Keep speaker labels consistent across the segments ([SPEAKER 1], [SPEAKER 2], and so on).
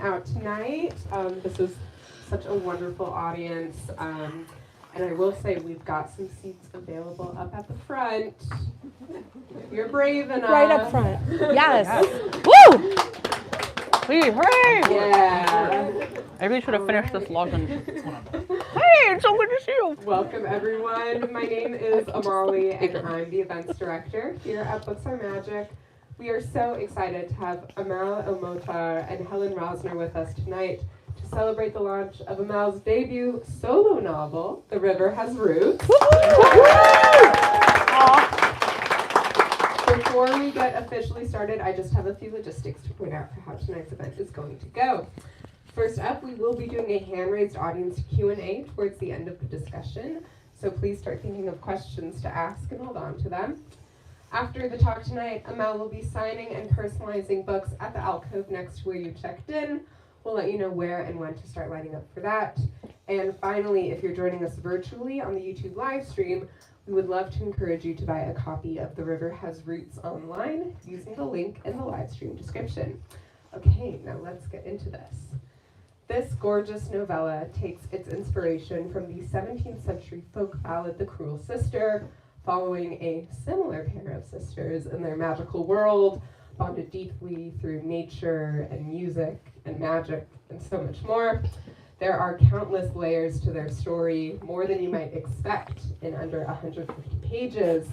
[SPEAKER 1] out tonight. This is such a wonderful audience. And I will say we've got some seats available up at the front. If you're brave enough.
[SPEAKER 2] Right up front. Yes. Woo!
[SPEAKER 3] Please, hooray!
[SPEAKER 1] Yeah.
[SPEAKER 3] I really should have finished this login. Hey, it's so good to see you.
[SPEAKER 1] Welcome everyone. My name is Amal, and I'm the events director here at Books Are Magic. We are so excited to have Amal, El-Mohtar, and Helen Rosner with us tonight to celebrate the launch of Amal's debut solo novel, The River Has Roots. Before we get officially started, I just have a few logistics to point out for how tonight's event is going to go. First up, we will be doing a hand-raised audience Q&A towards the end of the discussion, so please start thinking of questions to ask and hold on to them. After the talk tonight, Amal will be signing and personalizing books at the alcove next to where you checked in. We'll let you know where and when to start lining up for that. And finally, if you're joining us virtually on the YouTube live stream, we would love to encourage you to buy a copy of The River Has Roots online using the link in the live stream description. Okay, now let's get into this. This gorgeous novella takes its inspiration from the 17th century folk ballad The Cruel Sister, following a similar pair of sisters in their magical world, bonded deeply through nature and music and magic and so much more. There are countless layers to their story, more than you might expect in under 150 pages.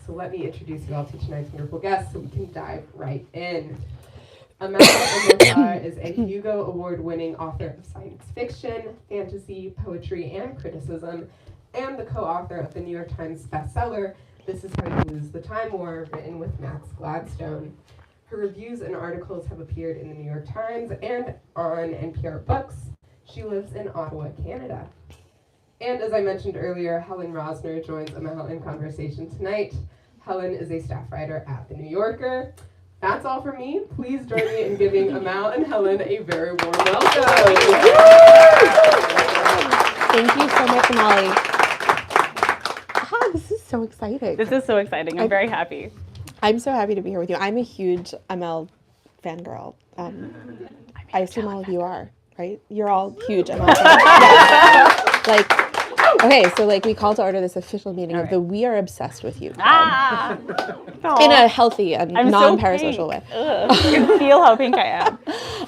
[SPEAKER 1] So let me introduce you all to tonight's wonderful guests so we can dive right in. Amal El-Mohtar is a Hugo Award-winning author of science fiction, fantasy, poetry, and criticism, and the co-author of the New York Times bestseller, This Is How You Lose the Time War, written with Max Gladstone. Her reviews and articles have appeared in the New York Times and on NPR Books. She lives in Ottawa, Canada. And as I mentioned earlier, Helen Rosner joins Amal in conversation tonight. Helen is a staff writer at The New Yorker. That's all from me. Please join me in giving Amal and Helen a very warm welcome.
[SPEAKER 2] Thank you so much, Molly. This is so exciting.
[SPEAKER 3] This is so exciting. I'm very happy.
[SPEAKER 2] I'm so happy to be here with you. I'm a huge Amal fangirl. I assume all of you are, right? You're all huge Amal fans. Yes. Okay, so we call to order this official meeting of the We Are Obsessed with You club. In a healthy and non-parasocial way.
[SPEAKER 3] You can feel how pink I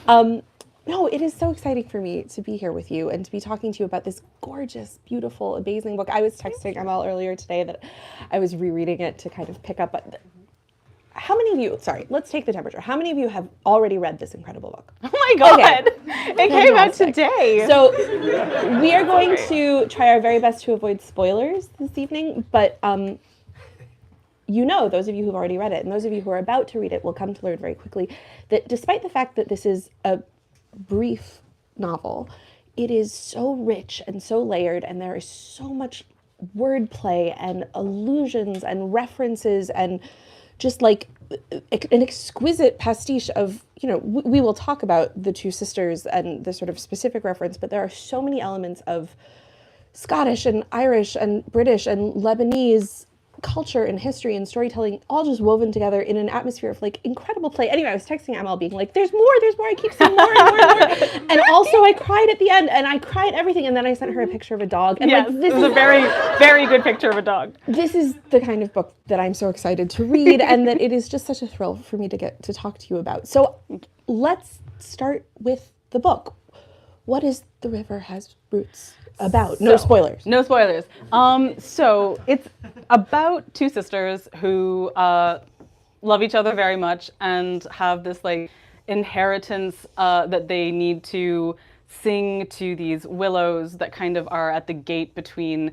[SPEAKER 3] am.
[SPEAKER 2] No, it is so exciting for me to be here with you and to be talking to you about this gorgeous, beautiful, amazing book. I was texting Amal earlier today that I was rereading it to kind of pick up. How many of you, let's take the temperature. How many of you have already read this incredible book?
[SPEAKER 3] Oh my God,
[SPEAKER 2] okay.
[SPEAKER 3] It came out today.
[SPEAKER 2] So we are going to try our very best to avoid spoilers this evening, but those of you who've already read it and those of you who are about to read it will come to learn very quickly that despite the fact that this is a brief novel, it is so rich and so layered, and there is so much wordplay and allusions and references and just an exquisite pastiche of, we will talk about the two sisters and the sort of specific reference, but there are so many elements of Scottish and Irish and British and Lebanese culture and history and storytelling all just woven together in an atmosphere of incredible play. Anyway, I was texting Amal being like, there's more, I keep seeing more and more and more. And also I cried at the end and I cried everything. And then I sent her a picture of a dog. And
[SPEAKER 3] this is a very, very good picture of a dog.
[SPEAKER 2] This is the kind of book that I'm so excited to read and that it is just such a thrill for me to get to talk to you about. So let's start with the book. What is The River Has Roots about? No spoilers.
[SPEAKER 3] No spoilers. So it's about two sisters who love each other very much and have this inheritance that they need to sing to these willows that kind of are at the gate between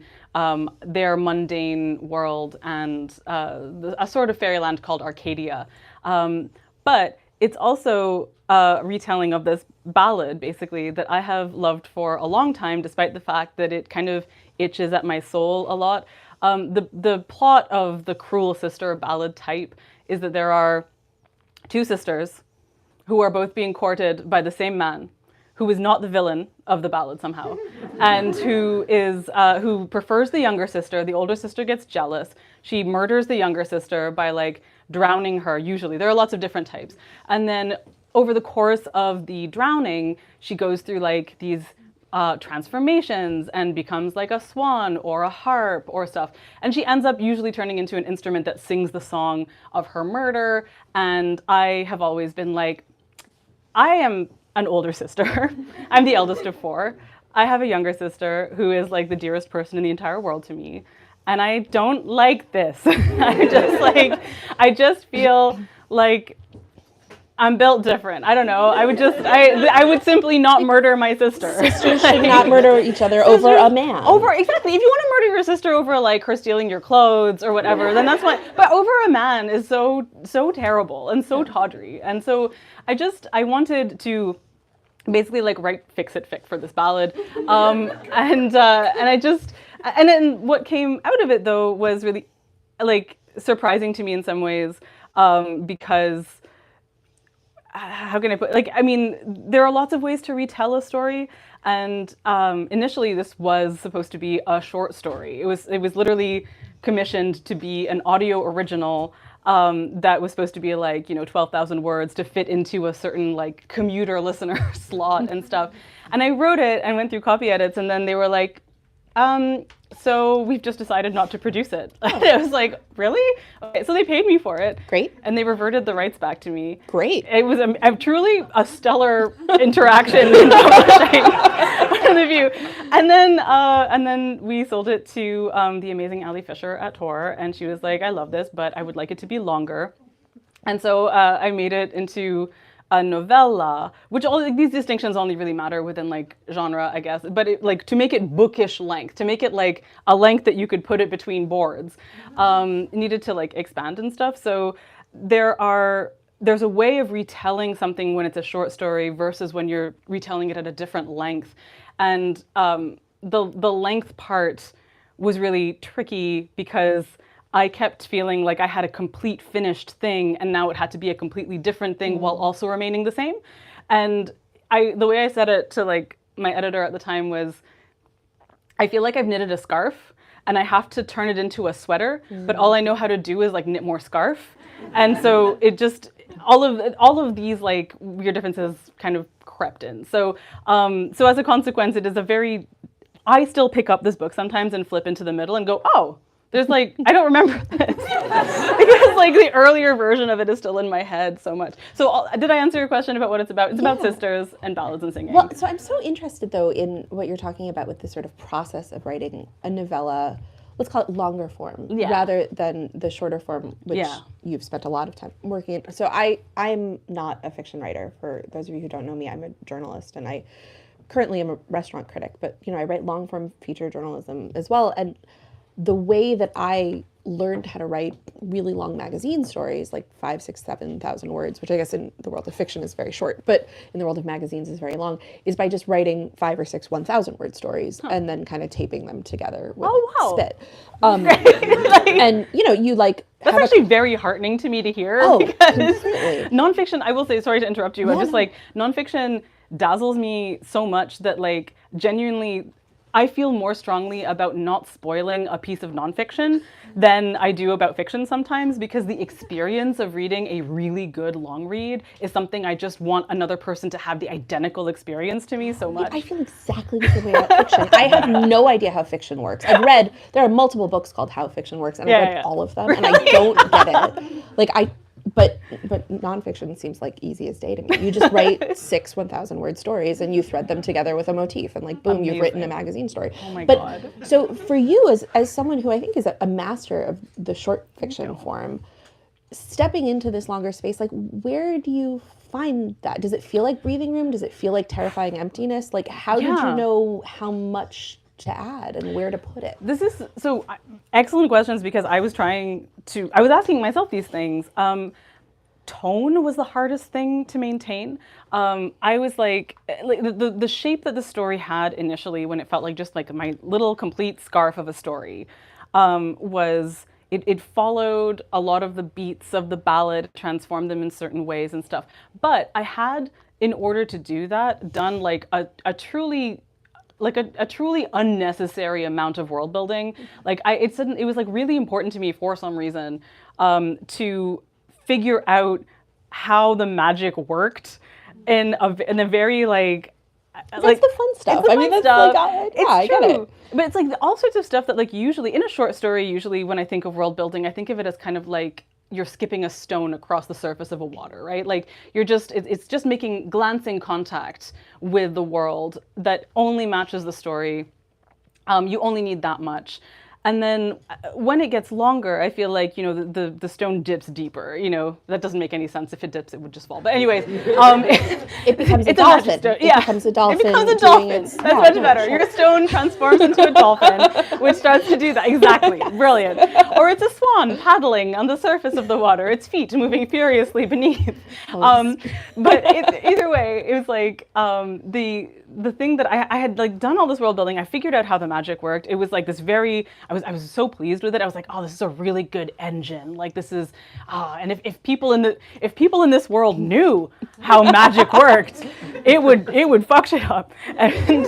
[SPEAKER 3] their mundane world and a sort of fairyland called Arcadia. But it's also a retelling of this ballad, basically, that I have loved for a long time, despite the fact that it kind of itches at my soul a lot. The plot of the Cruel Sister ballad type is that there are two sisters who are both being courted by the same man, who is not the villain of the ballad somehow, and who prefers the younger sister. The older sister gets jealous. She murders the younger sister by drowning her, usually. There are lots of different types. And then over the course of the drowning, she goes through like these transformations and becomes like a swan or a harp or stuff. And she ends up usually turning into an instrument that sings the song of her murder. And I have always been like, I am an older sister. I'm the eldest of 4. I have a younger sister who is like the dearest person in the entire world to me. And I don't like this. I just feel like I'm built different. I don't know. I would simply not murder my sister.
[SPEAKER 2] Sisters should not murder each other over a man.
[SPEAKER 3] Exactly. If you want to murder your sister over like her stealing your clothes or whatever, then that's fine. But over a man is so terrible and so tawdry. And so I wanted to basically like write fix it fic for this ballad. And then what came out of it though was really like surprising to me in some ways, because how can I put, like, I mean, there are lots of ways to retell a story. And initially this was supposed to be a short story. It was literally commissioned to be an audio original that was supposed to be like, 12,000 words to fit into a certain like commuter listener slot and stuff. And I wrote it and went through copy edits, and then they were like, so we've just decided not to produce it. I was like, really? Okay, so they paid me for it.
[SPEAKER 2] Great.
[SPEAKER 3] And they reverted the rights back to me.
[SPEAKER 2] Great.
[SPEAKER 3] It was truly a stellar interaction in publishing point of view. And then we sold it to the amazing Ali Fisher at Tor, and she was like, I love this, but I would like it to be longer. And so I made it into a novella, which all like, these distinctions only really matter within like genre, I guess. But to make it bookish length, to make it like a length that you could put it between boards, needed to like expand and stuff. So there's a way of retelling something when it's a short story versus when you're retelling it at a different length, and the length part was really tricky because I kept feeling like I had a complete finished thing, and now it had to be a completely different thing while also remaining the same. And the way I said it to like my editor at the time was, I feel like I've knitted a scarf and I have to turn it into a sweater, but all I know how to do is like knit more scarf. And so it just, all of these like weird differences kind of crept in. So as a consequence, it is I still pick up this book sometimes and flip into the middle and go, oh, there's like, I don't remember this. Because like the earlier version of it is still in my head so much. So did I answer your question about what it's about? It's about sisters and ballads and singing.
[SPEAKER 2] Well, so I'm so interested though in what you're talking about with the sort of process of writing a novella, let's call it longer form, rather than the shorter form, which you've spent a lot of time working in. So I'm not a fiction writer. For those of you who don't know me, I'm a journalist, and I currently am a restaurant critic, but I write long form feature journalism as well. And the way that I learned how to write really long magazine stories, like 5,000, 6,000, 7,000 words, which I guess in the world of fiction is very short, but in the world of magazines is very long, is by just writing 5 or 6 1,000 word stories and then kind of taping them together with spit. And you like
[SPEAKER 3] that's actually very heartening to me to hear.
[SPEAKER 2] Oh,
[SPEAKER 3] because
[SPEAKER 2] completely.
[SPEAKER 3] Nonfiction, I will say, sorry to interrupt you, I'm just like, nonfiction dazzles me so much that like genuinely I feel more strongly about not spoiling a piece of nonfiction than I do about fiction sometimes, because the experience of reading a really good long read is something I just want another person to have the identical experience to me so much.
[SPEAKER 2] I feel exactly the same way about fiction. I have no idea how fiction works. There are multiple books called How Fiction Works, and I've read all of them, and I don't get it. Like But nonfiction seems like easy as day to me. You just write 6 1,000 word stories and you thread them together with a motif, and like boom, you've written a magazine story.
[SPEAKER 3] Oh my God.
[SPEAKER 2] So for you as someone who I think is a master of the short fiction form, stepping into this longer space, like where do you find that? Does it feel like breathing room? Does it feel like terrifying emptiness? Like how did you know how much to add and where to put it?
[SPEAKER 3] This is excellent questions, because I was asking myself these things. Tone was the hardest thing to maintain. I was like the shape that the story had initially, when it felt like just like my little complete scarf of a story, was it followed a lot of the beats of the ballad, transformed them in certain ways and stuff. But I had, in order to do that, done like a truly unnecessary amount of world building. Like it was like really important to me for some reason to figure out how the magic worked in a very like
[SPEAKER 2] That's the fun stuff.
[SPEAKER 3] It's the fun stuff.
[SPEAKER 2] I get it.
[SPEAKER 3] But it's like all sorts of stuff that like usually in a short story, usually when I think of world building, I think of it as kind of like you're skipping a stone across the surface of a water, right? Like you're just, it's just making glancing contact with the world that only matches the story. You only need that much. And then when it gets longer, I feel like, the stone dips deeper. That doesn't make any sense. If it dips, it would just fall. But anyways,
[SPEAKER 2] it becomes a dolphin. It becomes a dolphin.
[SPEAKER 3] It becomes a dolphin. That's much better. Your stone transforms into a dolphin, which starts to do that. Exactly. Brilliant. Or it's a swan paddling on the surface of the water, its feet moving furiously beneath. But either way, it was like the thing that I had like done all this world building. I figured out how the magic worked. It was like this I was so pleased with it. I was like, oh, this is a really good engine. Like this is, and if people in this world knew how magic worked, it would fuck shit up. And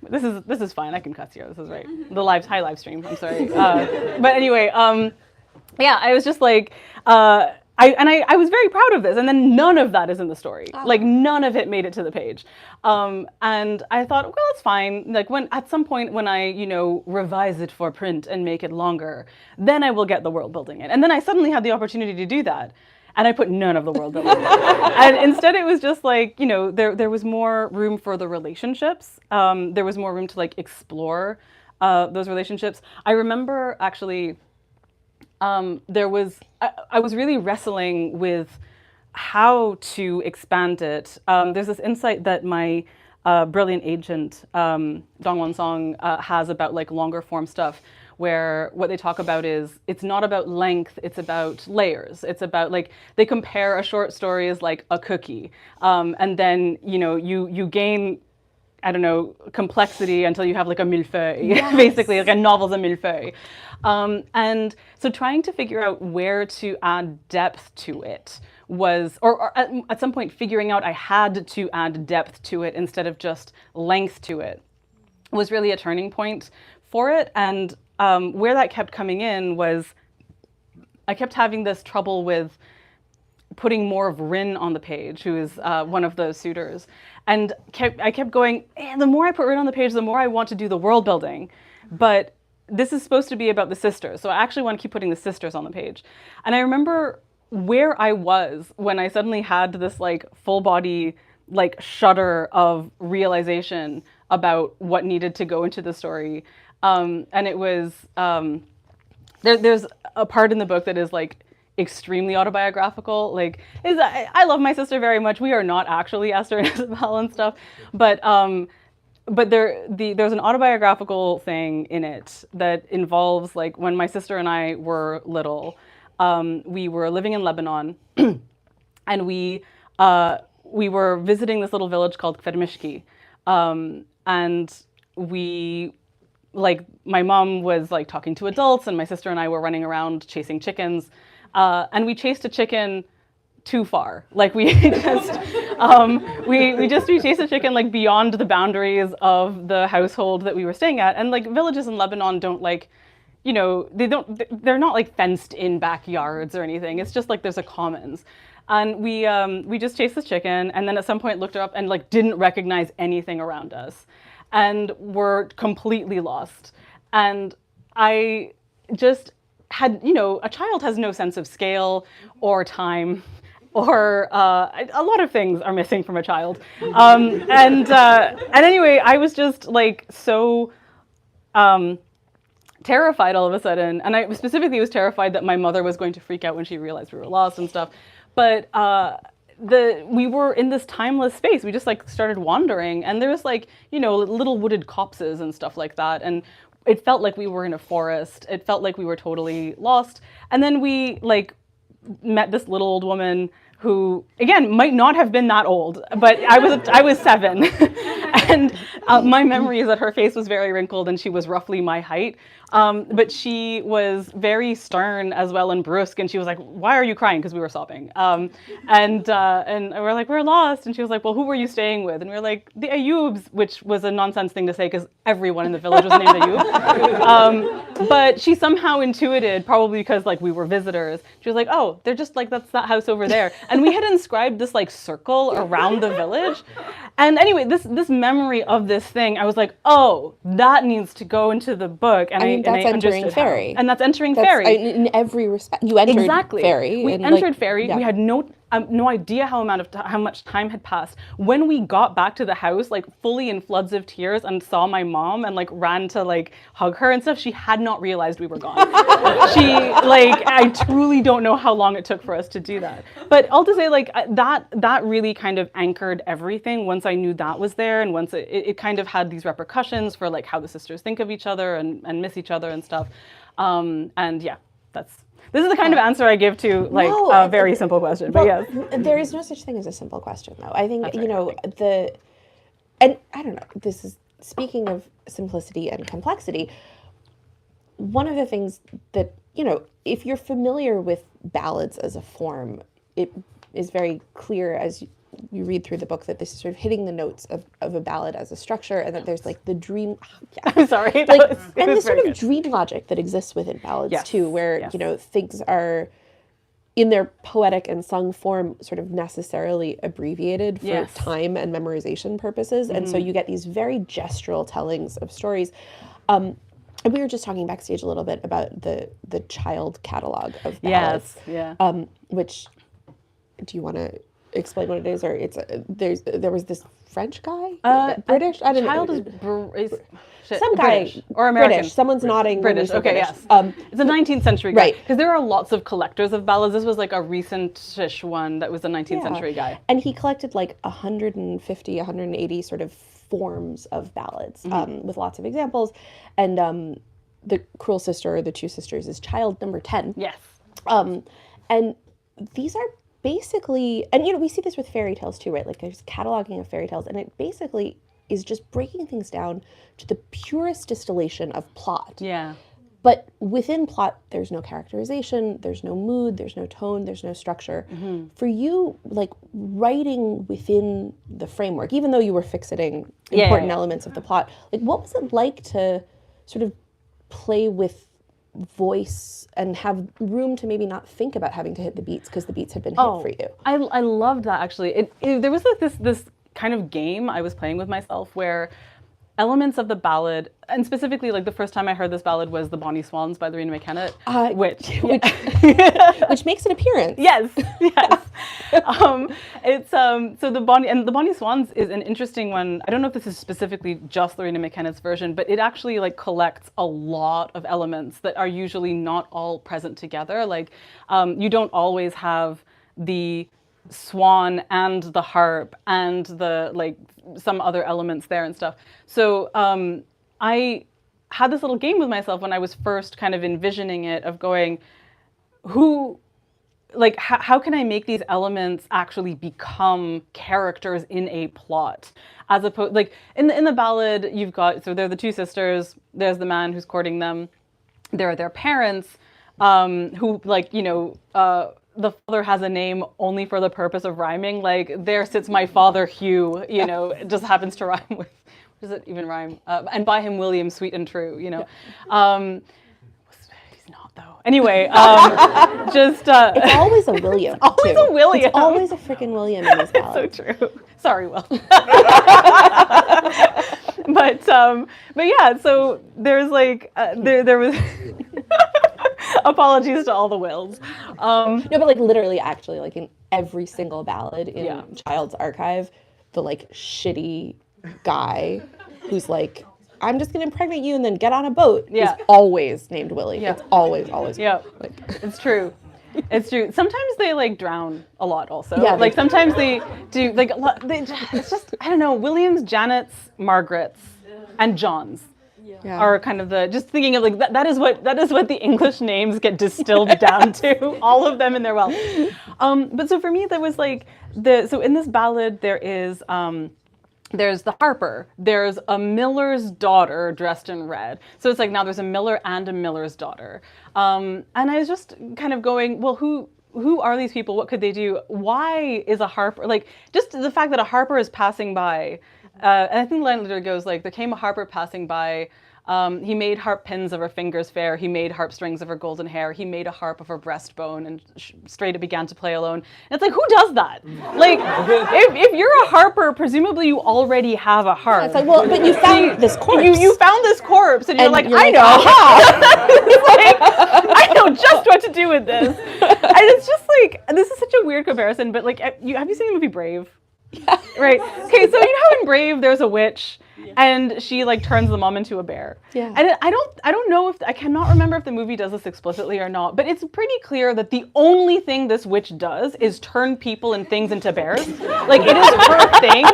[SPEAKER 3] this is fine. I can cuss here. This is right. The high live stream. I'm sorry. But anyway, yeah, I was just like, I was very proud of this, and then none of that is in the story. Like none of it made it to the page, and I thought, well, it's fine. Like at some point when I revise it for print and make it longer, then I will get the world building in. And then I suddenly had the opportunity to do that, and I put none of the world building in. And instead it was just like there was more room for the relationships. There was more room to like explore those relationships. I remember actually. I was really wrestling with how to expand it. There's this insight that my brilliant agent, Dong Won Song, has about like longer form stuff, where what they talk about is it's not about length, it's about layers. It's about like they compare a short story as like a cookie, and then you gain, I don't know, complexity until you have like a millefeuille, yes. Basically like a novel's a millefeuille. And so trying to figure out where to add depth to it was, or at some point figuring out I had to add depth to it instead of just length to it, was really a turning point for it. And where that kept coming in was I kept having this trouble with putting more of Rin on the page, who is one of the suitors. And I kept going, the more I put Rin on the page, the more I want to do the world building. But this is supposed to be about the sisters, so I actually want to keep putting the sisters on the page. And I remember where I was when I suddenly had this like full body like shudder of realization about what needed to go into the story. And it was, there's a part in the book that is like extremely autobiographical. Like, I love my sister very much. We are not actually Esther and Isabel and stuff, but there's an autobiographical thing in it that involves like when my sister and I were little, we were living in Lebanon, and we were visiting this little village called Kvermishki, and we, like, my mom was like talking to adults, and my sister and I were running around chasing chickens, and we chased a chicken too far. Like we just we chased a chicken like beyond the boundaries of the household that we were staying at. And like villages in Lebanon don't like, they're not like fenced in backyards or anything. It's just like there's a commons. And we just chased this chicken, and then at some point looked up and like didn't recognize anything around us and were completely lost. And I just had, a child has no sense of scale or time, or a lot of things are missing from a child. And anyway, I was just like so terrified all of a sudden. And I specifically was terrified that my mother was going to freak out when she realized we were lost and stuff. But we were in this timeless space. We just like started wandering, and there was like, little wooded copses and stuff like that. And it felt like we were in a forest. It felt like we were totally lost. And then we like met this little old woman who, again, might not have been that old, but I was 7. And my memory is that her face was very wrinkled and she was roughly my height. But she was very stern as well and brusque, and she was like, "Why are you crying?" Because we were sobbing. And we're like, "We're lost." And she was like, "Well, who were you staying with?" And we were like, "The Ayubs," which was a nonsense thing to say because everyone in the village was named Ayub. But she somehow intuited, probably because like we were visitors. She was like, "Oh, they're just like that's that house over there." And we had inscribed this like circle around the village. And anyway, this memory of this thing, I was like, "Oh, that needs to go into the book." And
[SPEAKER 2] I mean, that's entering
[SPEAKER 3] understood
[SPEAKER 2] fairy.
[SPEAKER 3] And that's entering fairy.
[SPEAKER 2] In every respect, you entered
[SPEAKER 3] Exactly.
[SPEAKER 2] fairy.
[SPEAKER 3] We
[SPEAKER 2] and,
[SPEAKER 3] entered fairy.
[SPEAKER 2] yeah.
[SPEAKER 3] We had no idea how much time had passed. When we got back to the house, like fully in floods of tears, and saw my mom and like ran to like hug her and stuff, she had not realized we were gone. I truly don't know how long it took for us to do that. But all to say, like that really kind of anchored everything. Once I knew that was there, and once it kind of had these repercussions for like how the sisters think of each other and miss each other and stuff. And yeah, this is the kind of answer I give to like a very simple question. But yes,
[SPEAKER 2] there is no such thing as a simple question, though. I think
[SPEAKER 3] That's
[SPEAKER 2] you
[SPEAKER 3] right,
[SPEAKER 2] know and I don't know. This is speaking of simplicity and complexity. One of the things that if you're familiar with ballads as a form, it is very clear as you read through the book that this is sort of hitting the notes of a ballad as a structure, and that there's like the dream. Yeah.
[SPEAKER 3] I'm sorry.
[SPEAKER 2] And the sort of dream logic that exists within ballads too, where things are in their poetic and sung form sort of necessarily abbreviated for time and memorization purposes, and so you get these very gestural tellings of stories. And we were just talking backstage a little bit about the child catalog of ballads.
[SPEAKER 3] Yes. Yeah.
[SPEAKER 2] Which, do you want to explain what it is, or there was this French guy, British? I don't know.
[SPEAKER 3] Is
[SPEAKER 2] some
[SPEAKER 3] British
[SPEAKER 2] guy
[SPEAKER 3] or American.
[SPEAKER 2] British. Someone's nodding.
[SPEAKER 3] British. Okay.
[SPEAKER 2] British.
[SPEAKER 3] Yes. It's a 19th century guy.
[SPEAKER 2] Right.
[SPEAKER 3] Because there are lots of collectors of ballads. This was like a recent-ish one that was a 19th century guy.
[SPEAKER 2] And he collected like 150, 180 sort of forms of ballads with lots of examples. And the Cruel Sister, or the Two Sisters, is child number 10.
[SPEAKER 3] Yes.
[SPEAKER 2] And these are basically, and we see this with fairy tales too, right? Like there's cataloging of fairy tales, and it basically is just breaking things down to the purest distillation of plot.
[SPEAKER 3] Yeah.
[SPEAKER 2] But within plot, there's no characterization, there's no mood, there's no tone, there's no structure. For you, like writing within the framework, even though you were fixating important elements of the plot, like what was it like to sort of play with voice and have room to maybe not think about having to hit the beats because the beats had been hit for you?
[SPEAKER 3] I loved that actually. There was like this kind of game I was playing with myself where elements of the ballad, and specifically like the first time I heard this ballad was The Bonnie Swans by Lorena McKennitt,
[SPEAKER 2] which makes an appearance.
[SPEAKER 3] Yes. It's so the Bonnie Swans is an interesting one. I don't know if this is specifically just Lorena McKennitt's version, but it actually like collects a lot of elements that are usually not all present together. Like you don't always have the swan and the harp and the like some other elements there and stuff. So I had this little game with myself when I was first kind of envisioning it, of going, how can I make these elements actually become characters in a plot? As opposed, like in the ballad, you've got, so they're the two sisters, there's the man who's courting them, there are their parents, who the father has a name only for the purpose of rhyming. Like, there sits my father Hugh, it just happens to rhyme with, does it even rhyme? And by him William, sweet and true, He's not though. Anyway,
[SPEAKER 2] it's always a William.
[SPEAKER 3] It's always a William.
[SPEAKER 2] It's always a freaking William in these ballads.
[SPEAKER 3] So true. Sorry, Will. But yeah, so there's like, there was... Apologies to all the Wills.
[SPEAKER 2] No, but like literally, actually, like in every single ballad in Child's Archive, the like shitty guy who's like, I'm just gonna impregnate you and then get on a boat is always named Willie. It's always.
[SPEAKER 3] Yeah,
[SPEAKER 2] like,
[SPEAKER 3] it's true. It's true. Sometimes they like drown a lot also.
[SPEAKER 2] Yeah,
[SPEAKER 3] like sometimes they do like a lot. It's just, I don't know, Williams, Janets, Margarets, and Johns. Are kind of just thinking of like that is what the English names get distilled down to, all of them in their wealth. But so for me there was like so in this ballad there is there's the harper, there's a miller's daughter dressed in red. So it's like now there's a miller and a miller's daughter. And I was just kind of going, well, who are these people? What could they do? Why is a harper, like, just the fact that a harper is passing by, and I think the line later goes like, there came a harper passing by, he made harp pins of her fingers fair, he made harp strings of her golden hair, he made a harp of her breastbone, and straight it began to play alone. And it's like, who does that? Like, if you're a harper, presumably you already have a harp.
[SPEAKER 2] It's like, well, but you found this corpse.
[SPEAKER 3] You found this corpse, and you're like, I know.
[SPEAKER 2] Aha!
[SPEAKER 3] It's like, I know just what to do with this. And it's just like, this is such a weird comparison, but like, have you seen the movie Brave? Yeah. Right. Okay, so you know how in Brave there's a witch, and she like turns the mom into a bear.
[SPEAKER 2] Yeah.
[SPEAKER 3] And I don't know if, I cannot remember if the movie does this explicitly or not, but it's pretty clear that the only thing this witch does is turn people and things into bears. Like, it is her thing.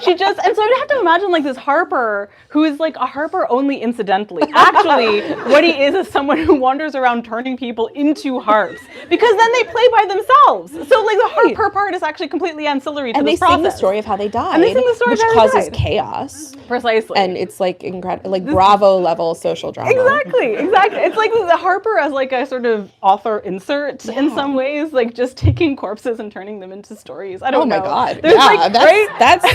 [SPEAKER 3] She just, and so I have to imagine like this harper who is like a harper only incidentally. Actually, what he is someone who wanders around turning people into harps, because then they play by themselves. So like the harper part is actually completely ancillary to this process.
[SPEAKER 2] And they sing the story of how they died,
[SPEAKER 3] And they sing the story
[SPEAKER 2] which
[SPEAKER 3] of how they
[SPEAKER 2] causes
[SPEAKER 3] died.
[SPEAKER 2] chaos.
[SPEAKER 3] Precisely.
[SPEAKER 2] And it's like incredible, like Bravo level social drama.
[SPEAKER 3] Exactly. It's like the harper as like a sort of author insert in some ways, like just taking corpses and turning them into stories. I don't know.
[SPEAKER 2] Oh my God.
[SPEAKER 3] There's
[SPEAKER 2] yeah,
[SPEAKER 3] like,
[SPEAKER 2] that's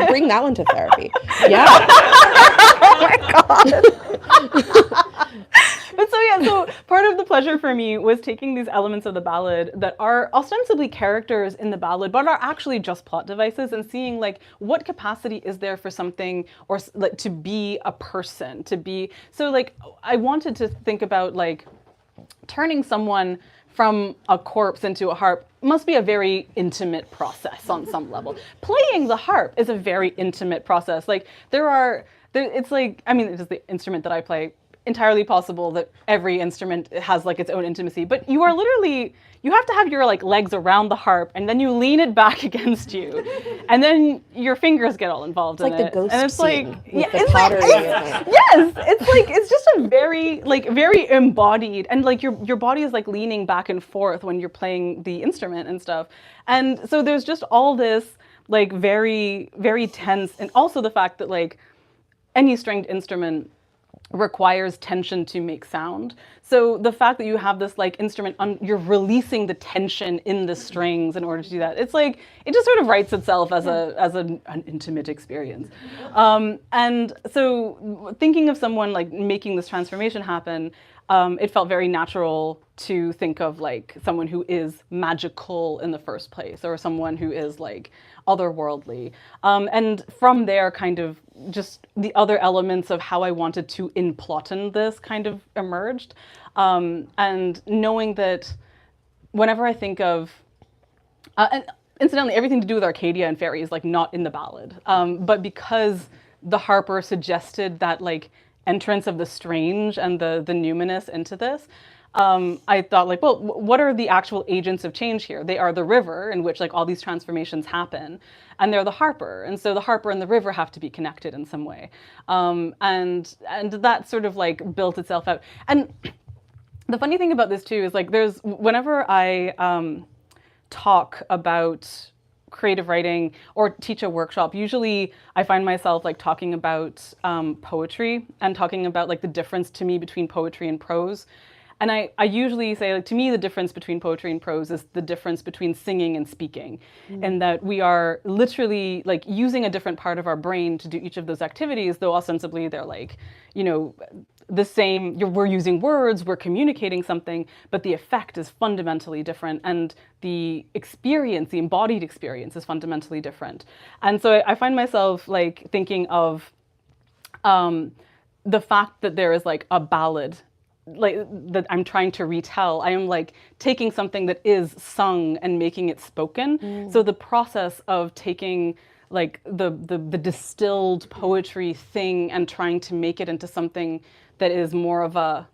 [SPEAKER 2] bring that one to therapy. Yeah.
[SPEAKER 3] Oh my God. But so part of the pleasure for me was taking these elements of the ballad that are ostensibly characters in the ballad, but are actually just plot devices, and seeing like what capacity is there for something, or like to be a person, to be, so like I wanted to think about like turning someone from a corpse into a harp must be a very intimate process on some level. Playing the harp is a very intimate process. Like it's like, I mean, it is the instrument that I play. Entirely possible that every instrument has like its own intimacy, but you are literally, you have to have your like legs around the harp, and then you lean it back against you, and then your fingers get all involved in it.
[SPEAKER 2] It's like the ghost
[SPEAKER 3] and it's
[SPEAKER 2] scene
[SPEAKER 3] like,
[SPEAKER 2] with the
[SPEAKER 3] it's
[SPEAKER 2] pottery.
[SPEAKER 3] like, yes, it's like, it's just a very embodied, and like your body is like leaning back and forth when you're playing the instrument and stuff. And so there's just all this like very, very tense, and also the fact that like any stringed instrument requires tension to make sound. So the fact that you have this like instrument, you're releasing the tension in the strings in order to do that. It's like, it just sort of writes itself as an intimate experience. And so thinking of someone like making this transformation happen, it felt very natural to think of like someone who is magical in the first place, or someone who is like otherworldly. And from there, kind of just the other elements of how I wanted to implotten this kind of emerged. And knowing that whenever I think of, and incidentally, everything to do with Arcadia and fairy is like not in the ballad, but because the harper suggested that like entrance of the strange and the numinous into this, I thought like, well, what are the actual agents of change here? They are the river in which like all these transformations happen, and they're the harper. And so the harper and the river have to be connected in some way. And that sort of like built itself out. And the funny thing about this too is like whenever I talk about creative writing or teach a workshop, usually I find myself like talking about poetry and talking about like the difference to me between poetry and prose. And I usually say, like, to me, the difference between poetry and prose is the difference between singing and speaking, and that we are literally like using a different part of our brain to do each of those activities, though ostensibly they're like, you know, the same. We're using words, we're communicating something, but the effect is fundamentally different, and the experience, the embodied experience, is fundamentally different. And so I find myself like thinking of the fact that there is like a ballad like that I'm trying to retell. I am like taking something that is sung and making it spoken. So the process of taking like the distilled poetry thing and trying to make it into something that is more of a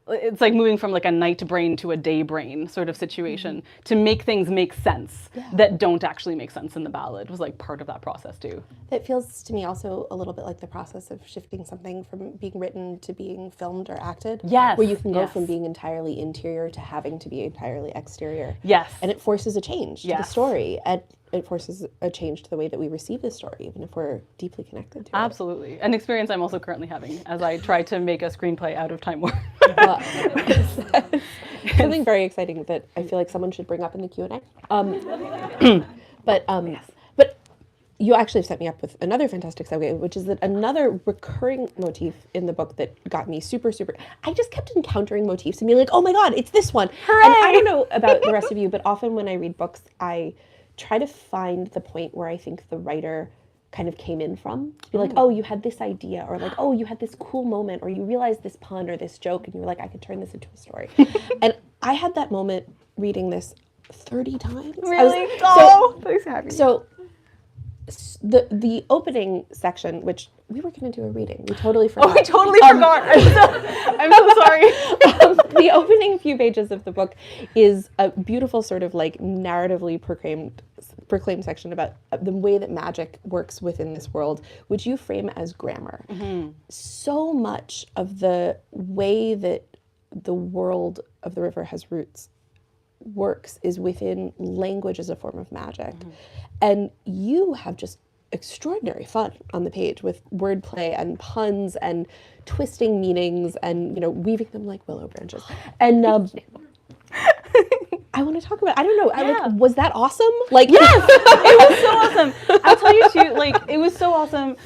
[SPEAKER 3] it's like moving from like a night brain to a day brain sort of situation to make things make sense that don't actually make sense in the ballad was like part of that process too.
[SPEAKER 2] It feels to me also a little bit like the process of shifting something from being written to being filmed or acted.
[SPEAKER 3] Yes.
[SPEAKER 2] Where you can go from being entirely interior to having to be entirely exterior.
[SPEAKER 3] Yes.
[SPEAKER 2] And it forces a change to the
[SPEAKER 3] Yes.
[SPEAKER 2] story. And it forces a change to the way that we receive the story, even if we're deeply connected to it.
[SPEAKER 3] Absolutely. An experience I'm also currently having as I try to make a screenplay out of Time War.
[SPEAKER 2] Something very exciting that I feel like someone should bring up in the Q&A. But you actually have set me up with another fantastic segue, which is that another recurring motif in the book that got me super, I just kept encountering motifs and being like, oh my God, it's this one.
[SPEAKER 3] Hooray!
[SPEAKER 2] And I don't know about the rest of you, but often when I read books, I try to find the point where I think the writer kind of came in from. Be like, oh, you had this idea, or like, oh, you had this cool moment, or you realized this pun or this joke, and you were like, I could turn this into a story. And I had that moment reading this 30 times.
[SPEAKER 3] Really?
[SPEAKER 2] So the opening section, which we were going to do a reading, we totally forgot.
[SPEAKER 3] Oh, we totally forgot. I'm so sorry.
[SPEAKER 2] The opening few pages of the book is a beautiful sort of like narratively proclaimed section about the way that magic works within this world, which you frame as grammar. So much of the way that the world of the river has roots works is within language as a form of magic. And you have just extraordinary fun on the page with wordplay and puns and twisting meanings and, you know, weaving them like willow branches. And I want to talk about, I don't know, like, was that awesome? Like,
[SPEAKER 3] yes, it was so awesome. I'll tell you too, like, it was so awesome.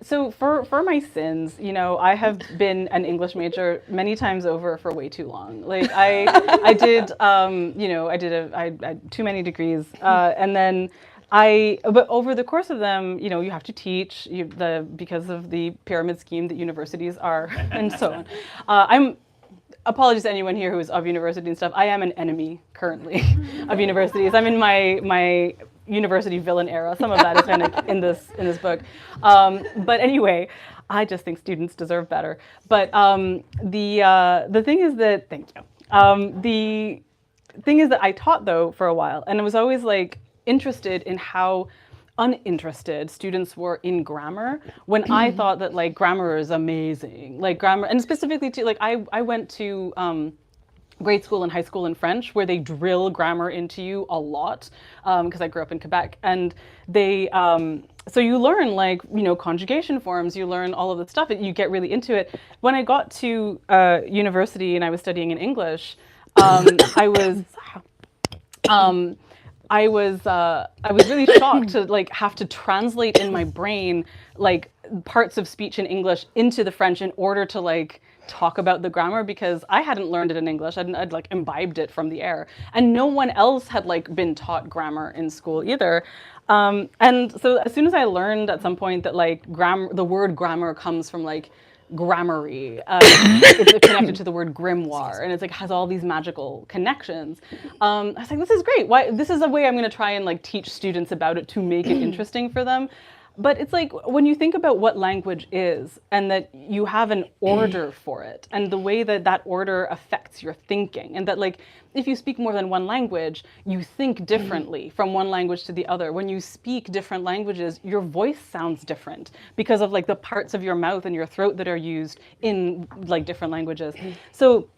[SPEAKER 3] So for my sins, you know, I have been an English major many times over for way too long. Like I did, you know, I had too many degrees, and then but over the course of them, you know, you have to teach because of the pyramid scheme that universities are, and so on. Apologies to anyone here who is of university and stuff. I am an enemy currently of universities. I'm in my university villain era. Some of that is kind of in this book. But anyway, I just think students deserve better. But the thing is that, thank you. The thing is that I taught though for a while, and I was always like interested in how uninterested students were in grammar when I thought that like grammar is amazing, like grammar, and specifically to like I went to grade school and high school in French where they drill grammar into you a lot because I grew up in Quebec, and they so you learn like, you know, conjugation forms, you learn all of the stuff, and you get really into it. When I got to university and I was studying in English, I was really shocked to like have to translate in my brain like parts of speech in English into the French in order to like talk about the grammar, because I hadn't learned it in English. I'd like imbibed it from the air, and no one else had like been taught grammar in school either. And so as soon as I learned at some point that like the word grammar comes from like grammary, it's connected to the word grimoire, and it's like has all these magical connections. I was like, this is great. Why? This is a way I'm going to try and like teach students about it to make it interesting for them. But it's like when you think about what language is and that you have an order for it and the way that that order affects your thinking, and that like if you speak more than one language, you think differently from one language to the other. When you speak different languages, your voice sounds different because of like the parts of your mouth and your throat that are used in like different languages. So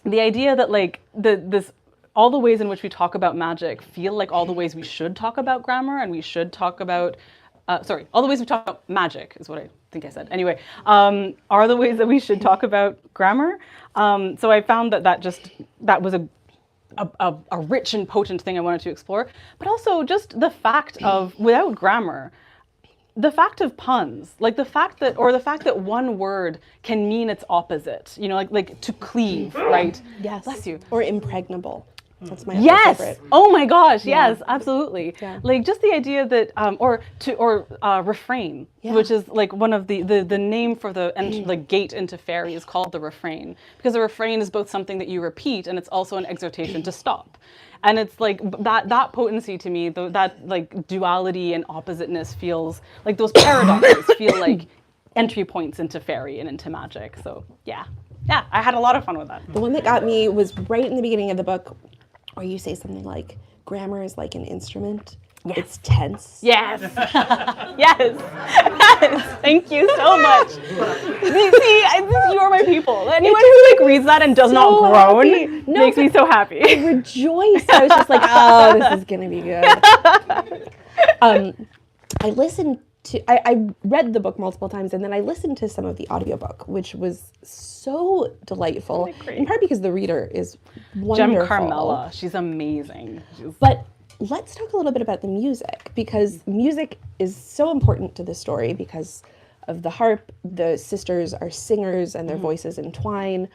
[SPEAKER 3] the idea that like all the ways in which we talk about magic feel like all the ways we should talk about grammar, and we should talk about all the ways we talk about magic is what I think I said. Anyway, are the ways that we should talk about grammar. So I found that was a rich and potent thing I wanted to explore. But also just the fact of, without grammar, the fact of puns, like the fact that one word can mean its opposite, you know, like to cleave, right?
[SPEAKER 2] Yes.
[SPEAKER 3] Bless you.
[SPEAKER 2] Or impregnable. That's my other
[SPEAKER 3] Yes.
[SPEAKER 2] favorite.
[SPEAKER 3] Oh my gosh. Yes, absolutely.
[SPEAKER 2] Yeah.
[SPEAKER 3] Like just the idea that, or refrain, which is like one of the name for the like gate into fairy is called the refrain, because the refrain is both something that you repeat and it's also an exhortation to stop. And it's like that potency to me, that like duality and oppositeness feels like those paradoxes feel like entry points into fairy and into magic. So yeah. Yeah, I had a lot of fun with that.
[SPEAKER 2] The one that got me was right in the beginning of the book, where you say something like, grammar is like an instrument.
[SPEAKER 3] Yes.
[SPEAKER 2] It's tense.
[SPEAKER 3] Yes. Yes. Yes. Thank you so much. You are my people. Anyone who like reads that and does not groan makes me so happy.
[SPEAKER 2] I rejoiced. I was just like, oh, this is gonna be good. I listened to, I read the book multiple times, and then I listened to some of the audiobook, which was so delightful. In part because the reader is wonderful.
[SPEAKER 3] Gem Carmela, she's amazing.
[SPEAKER 2] But let's talk a little bit about the music, because music is so important to the story because of the harp. The sisters are singers and their voices entwine.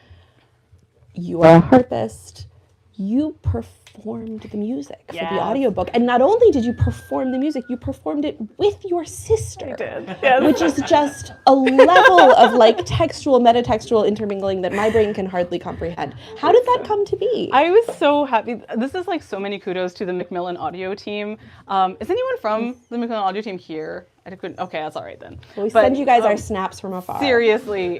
[SPEAKER 2] You are a harpist. You performed the music for the audiobook. And not only did you perform the music, you performed it with your sister.
[SPEAKER 3] I did. Yes.
[SPEAKER 2] Which is just a level of like textual, metatextual intermingling that my brain can hardly comprehend. How did that come to be?
[SPEAKER 3] I was so happy. This is like so many kudos to the Macmillan audio team. Is anyone from the Macmillan audio team here? Okay, that's all right then.
[SPEAKER 2] Well, we send you guys our snaps from afar.
[SPEAKER 3] Seriously.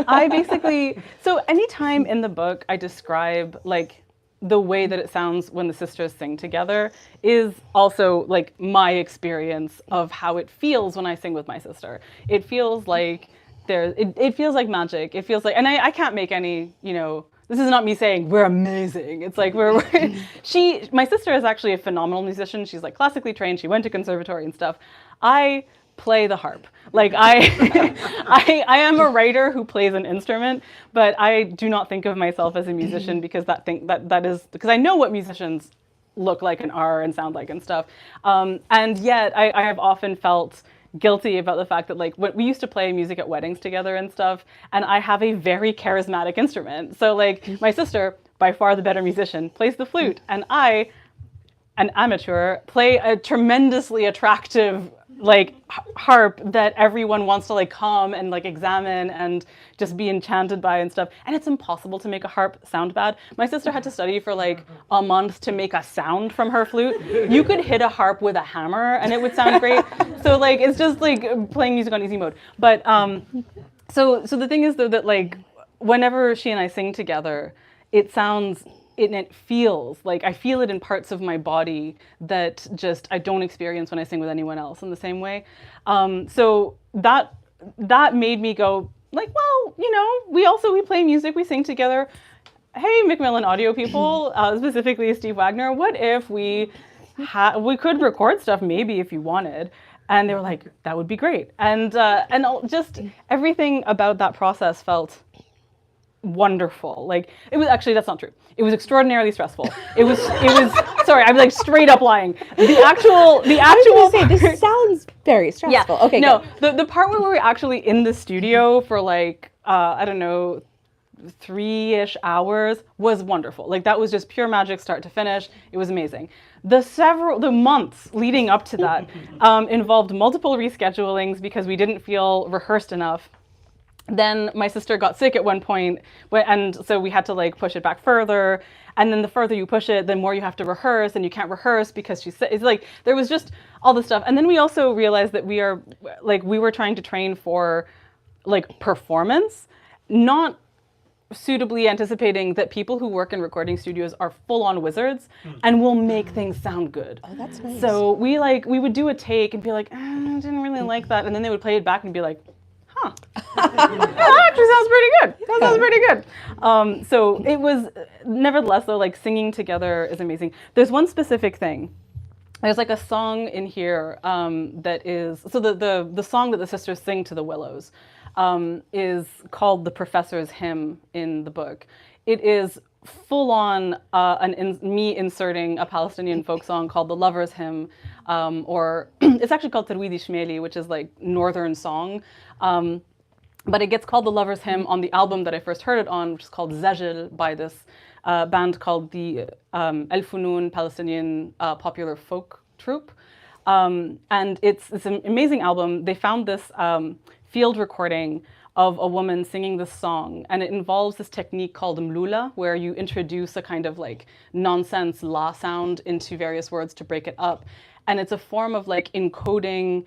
[SPEAKER 3] I basically, so anytime in the book I describe like the way that it sounds when the sisters sing together is also like my experience of how it feels when I sing with my sister. It feels like it feels like magic. It feels like, and I can't make any, this is not me saying we're amazing. It's like my sister is actually a phenomenal musician. She's like classically trained. She went to conservatory and stuff. I play the harp. Like I am a writer who plays an instrument, but I do not think of myself as a musician because that is because I know what musicians look like and are and sound like and stuff. And yet I have often felt guilty about the fact that like we used to play music at weddings together and stuff, and I have a very charismatic instrument. So like my sister, by far the better musician, plays the flute, and I, an amateur, play a tremendously attractive like harp that everyone wants to like come and like examine and just be enchanted by and stuff. And it's impossible to make a harp sound bad. My sister had to study for like a month to make a sound from her flute. You could hit a harp with a hammer and it would sound great. So like it's just like playing music on easy mode. But so the thing is though that like whenever she and I sing together, it sounds it feels like I feel it in parts of my body that just I don't experience when I sing with anyone else in the same way. So that made me go like, well, we play music, we sing together. Hey, Macmillan audio people, specifically Steve Wagner, what if we could record stuff maybe if you wanted? And they were like, that would be great. And just everything about that process felt wonderful. Like it was actually, that's not true. It was extraordinarily stressful. It was sorry, I'm like straight up lying. The actual
[SPEAKER 2] this sounds very stressful.
[SPEAKER 3] Yeah.
[SPEAKER 2] Okay.
[SPEAKER 3] No, the part where we were actually in the studio for like I don't know, 3-ish hours was wonderful. Like that was just pure magic start to finish. It was amazing. The months leading up to that involved multiple reschedulings because we didn't feel rehearsed enough. Then my sister got sick at one point, and so we had to like push it back further. And then the further you push it, the more you have to rehearse, and you can't rehearse because it's like there was just all this stuff. And then we also realized that we were trying to train for like performance, not suitably anticipating that people who work in recording studios are full-on wizards and will make things sound good.
[SPEAKER 2] Oh, that's nice.
[SPEAKER 3] So we would do a take and be like, I didn't really like that, and then they would play it back and be like, huh. That actually sounds pretty good. That sounds pretty good. So it was, nevertheless though, like singing together is amazing. There's one specific thing. There's like a song in here that is, so the song that the sisters sing to the willows is called The Professor's Hymn in the book. It is full on me inserting a Palestinian folk song called The Lover's Hymn, or it's actually called Terwidi Shmeli, which is like northern song. But it gets called The Lover's Hymn on the album that I first heard it on, which is called Zajil by this band called the El-Funun Palestinian popular folk troupe. And it's an amazing album. They found this field recording of a woman singing this song, and it involves this technique called mlula, where you introduce a kind of like nonsense la sound into various words to break it up. And it's a form of like encoding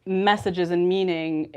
[SPEAKER 3] messages and meaning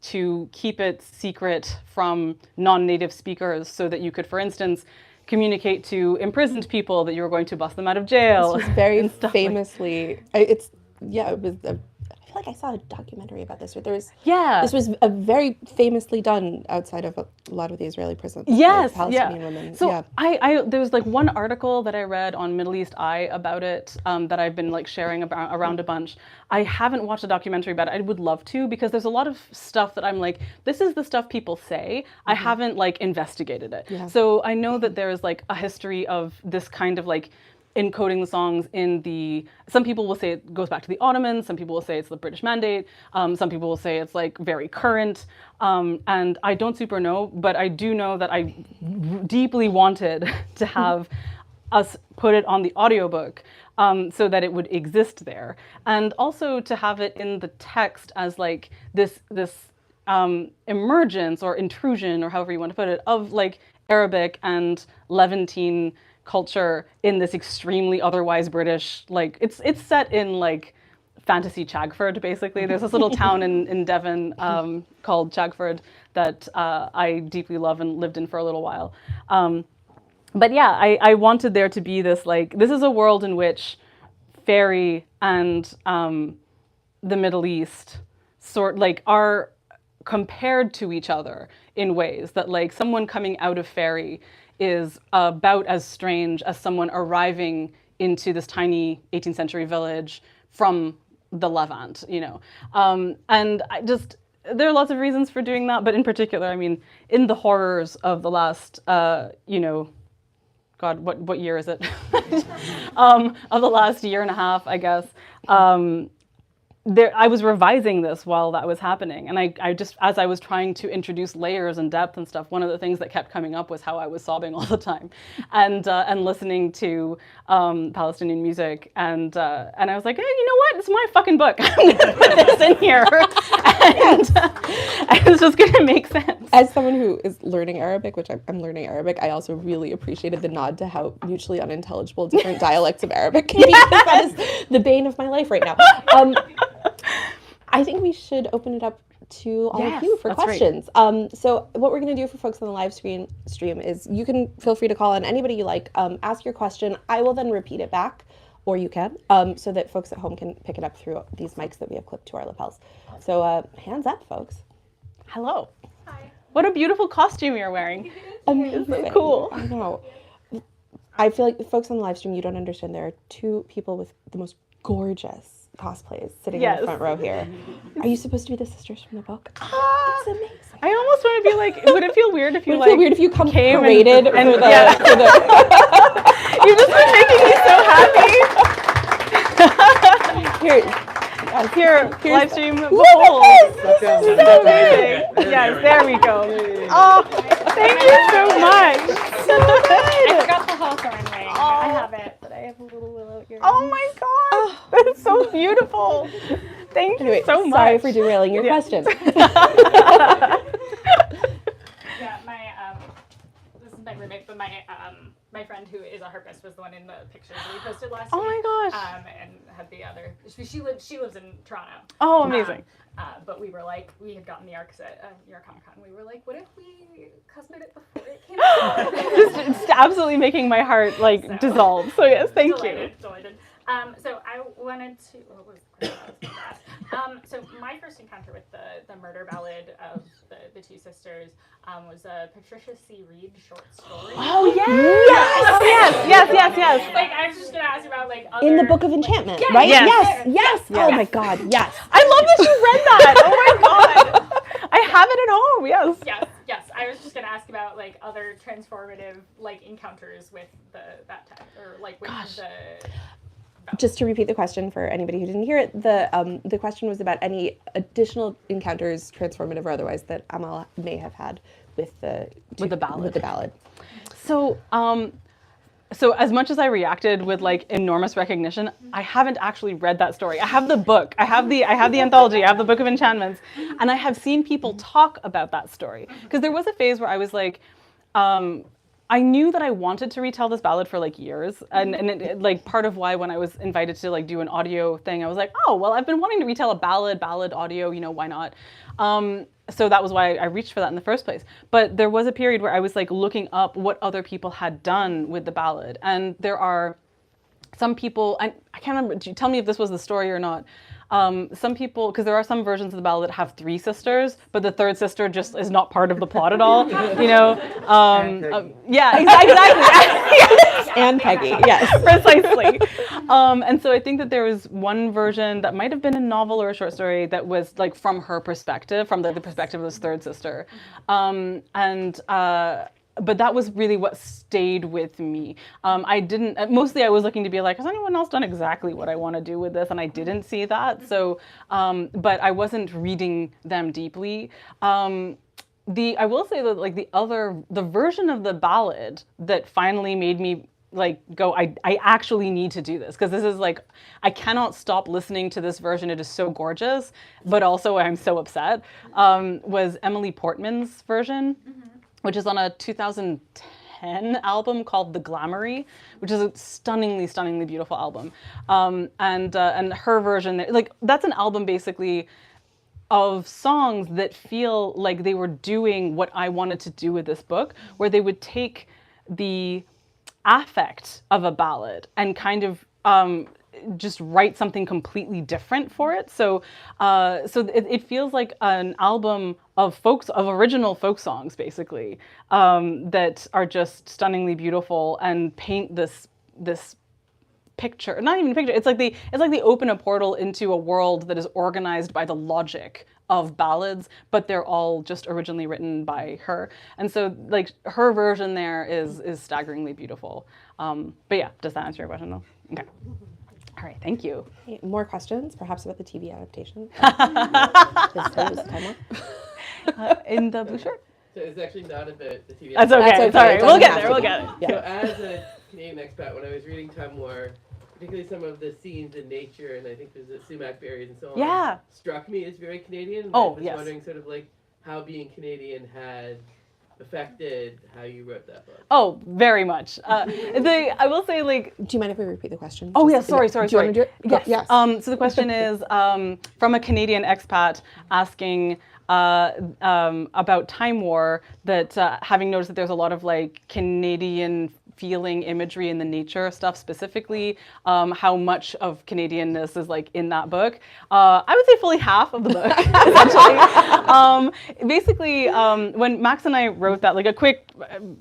[SPEAKER 3] to keep it secret from non-native speakers so that you could, for instance, communicate to imprisoned people that you were going to bust them out of jail.
[SPEAKER 2] This was very
[SPEAKER 3] and stuff
[SPEAKER 2] famously, it was, I feel like I saw a documentary about this.
[SPEAKER 3] Yeah.
[SPEAKER 2] This was a very famously done outside of a lot of the Israeli prisons.
[SPEAKER 3] Yes,
[SPEAKER 2] Palestinian women.
[SPEAKER 3] So
[SPEAKER 2] yeah.
[SPEAKER 3] I there was like one article that I read on Middle East Eye about it that I've been like sharing around a bunch. I haven't watched a documentary about it. I would love to, because there's a lot of stuff that I'm like, this is the stuff people say. I haven't like investigated it.
[SPEAKER 2] Yeah.
[SPEAKER 3] So I know that there is like a history of this kind of like encoding the songs in the, some people will say it goes back to the Ottomans, some people will say it's the British Mandate, some people will say it's like very current, and I don't super know, but I do know that I deeply wanted to have us put it on the audiobook so that it would exist there, and also to have it in the text as like this emergence or intrusion, or however you want to put it, of like Arabic and Levantine culture in this extremely otherwise British, like it's set in like fantasy Chagford, basically. There's this little town in Devon called Chagford that I deeply love and lived in for a little while. But yeah, I wanted there to be this, like, this is a world in which fairy and the Middle East are compared to each other in ways that, like, someone coming out of fairy is about as strange as someone arriving into this tiny 18th century village from the Levant, you know. And there are lots of reasons for doing that, but in particular, I mean, in the horrors of the last, you know, God, what year is it? Of the last year and a half, I guess. I was revising this while that was happening, and I just, as I was trying to introduce layers and depth and stuff, one of the things that kept coming up was how I was sobbing all the time, and listening to Palestinian music, and I was like, hey, you know what? It's my fucking book. I'm gonna put this in here, and it's just gonna make sense.
[SPEAKER 2] As someone who is learning Arabic, which I'm learning Arabic, I also really appreciated the nod to how mutually unintelligible different dialects of Arabic can be, because that is the bane of my life right now. I think we should open it up to all of you for questions. So what we're going to do for folks on the live stream is you can feel free to call on anybody you like, ask your question. I will then repeat it back, or you can, so that folks at home can pick it up through these mics that we have clipped to our lapels. So hands up, folks.
[SPEAKER 3] Hello. Hi. What a beautiful costume you're wearing.
[SPEAKER 2] Amazing.
[SPEAKER 3] So cool.
[SPEAKER 2] I know. I feel like folks on the live stream, you don't understand. There are two people with the most gorgeous cosplays sitting in the front row here. Are you supposed to be the sisters from the book? It's amazing.
[SPEAKER 3] I almost want to be like, would it feel weird if you
[SPEAKER 2] Would it feel weird if you come
[SPEAKER 3] came
[SPEAKER 2] paraded
[SPEAKER 3] and
[SPEAKER 2] for the
[SPEAKER 3] You've just been making me so happy. Here, live stream, behold. This is so amazing. Yes, there we go. Oh, thank you so much.
[SPEAKER 4] I forgot the hawthorn ring. I have it, but I have a little willow earring.
[SPEAKER 3] Oh my god, that's so beautiful. Thank you so much.
[SPEAKER 2] Sorry for derailing your question.
[SPEAKER 4] Yeah, this is my roommate, but my friend who is a harpist was the one in the picture that we posted last week.
[SPEAKER 3] Oh my gosh.
[SPEAKER 4] And had the other, she lives in Toronto.
[SPEAKER 3] Oh, amazing.
[SPEAKER 4] But we were like, we had gotten the ARCs at New York Comic Con. We were like, what if we cosplayed it before it came out?
[SPEAKER 3] It's absolutely making my heart like dissolve. So yes, thank you.
[SPEAKER 4] Delighted. So I wanted to. What was the question I was gonna ask? So my first encounter with the murder ballad of the two sisters was a Patricia C. Reed short story.
[SPEAKER 3] Oh yes.
[SPEAKER 4] Like I was just gonna ask you about like other,
[SPEAKER 2] In the Book of Enchantment,
[SPEAKER 4] like,
[SPEAKER 2] right?
[SPEAKER 3] Yes.
[SPEAKER 2] Yes. Oh my God, yes.
[SPEAKER 3] I love that you read that. Oh my god. I have it at home. Yes.
[SPEAKER 4] Yes. I was just gonna ask about like other transformative like encounters with that type, or like with the.
[SPEAKER 2] Just to repeat the question for anybody who didn't hear it, the question was about any additional encounters, transformative or otherwise, that Amal may have had with the ballad.
[SPEAKER 3] So, so as much as I reacted with like enormous recognition, I haven't actually read that story. I have the book, I have the anthology, I have the Book of Enchantments, and I have seen people talk about that story. Because there was a phase where I was like, I knew that I wanted to retell this ballad for like years, and like part of why when I was invited to like do an audio thing, I was like, oh well, I've been wanting to retell a ballad audio, why not? So that was why I reached for that in the first place. But there was a period where I was like looking up what other people had done with the ballad, and there are some people, I can't remember. Tell me if this was the story or not. Some people, because there are some versions of the ballad that have 3 sisters, but the 3rd sister just is not part of the plot at all. Yeah, exactly.
[SPEAKER 2] And Peggy, yes.
[SPEAKER 3] Precisely. And so I think that there was one version that might have been a novel or a short story that was like from her perspective, from the perspective of this 3rd sister. But that was really what stayed with me. Mostly I was looking to be like, has anyone else done exactly what I want to do with this? And I didn't see that. So, but I wasn't reading them deeply. I will say that like the version of the ballad that finally made me like go, I actually need to do this, because this is like, I cannot stop listening to this version. It is so gorgeous, but also I'm so upset, was Emily Portman's version. Which is on a 2010 album called The Glamoury, which is a stunningly, stunningly beautiful album. And her version, like that's an album basically of songs that feel like they were doing what I wanted to do with this book, where they would take the affect of a ballad and kind of just write something completely different for it. So it feels like an album of original folk songs, basically, that are just stunningly beautiful and paint this picture. Not even a picture. It's like they open a portal into a world that is organized by the logic of ballads, but they're all just originally written by her. And so like her version there is staggeringly beautiful. But yeah, does that answer your question though? Okay. All right, thank you.
[SPEAKER 2] Okay, more questions, perhaps about the TV adaptation?
[SPEAKER 3] In the blue shirt?
[SPEAKER 5] So it's actually not about the TV.
[SPEAKER 3] That's okay.
[SPEAKER 2] That's okay.
[SPEAKER 3] Sorry,
[SPEAKER 2] It
[SPEAKER 3] we'll
[SPEAKER 2] doesn't
[SPEAKER 3] get
[SPEAKER 2] have
[SPEAKER 3] there.
[SPEAKER 2] to
[SPEAKER 3] We'll
[SPEAKER 2] be.
[SPEAKER 3] get it.
[SPEAKER 2] Yeah.
[SPEAKER 5] So as a Canadian expat, when I was reading Time War, particularly some of the scenes in nature, and I think there's the sumac berries and so on,
[SPEAKER 3] Yeah.
[SPEAKER 5] struck me as very Canadian. And
[SPEAKER 3] Oh,
[SPEAKER 5] I was
[SPEAKER 3] yes.
[SPEAKER 5] wondering sort of like how being Canadian had affected how you wrote that book.
[SPEAKER 3] Oh, very much. I will say, like,
[SPEAKER 2] Do you mind if we repeat the question?
[SPEAKER 3] oh yeah,
[SPEAKER 2] Just-
[SPEAKER 3] sorry.
[SPEAKER 2] Do you want to do it?
[SPEAKER 3] Yes.
[SPEAKER 2] Yes.
[SPEAKER 3] So the question is from a Canadian expat asking about Time War, that having noticed that there's a lot of like Canadian feeling imagery in the nature stuff specifically, how much of Canadianness is like in that book. I would say fully half of the book, essentially. Basically, when Max and I wrote that, like a quick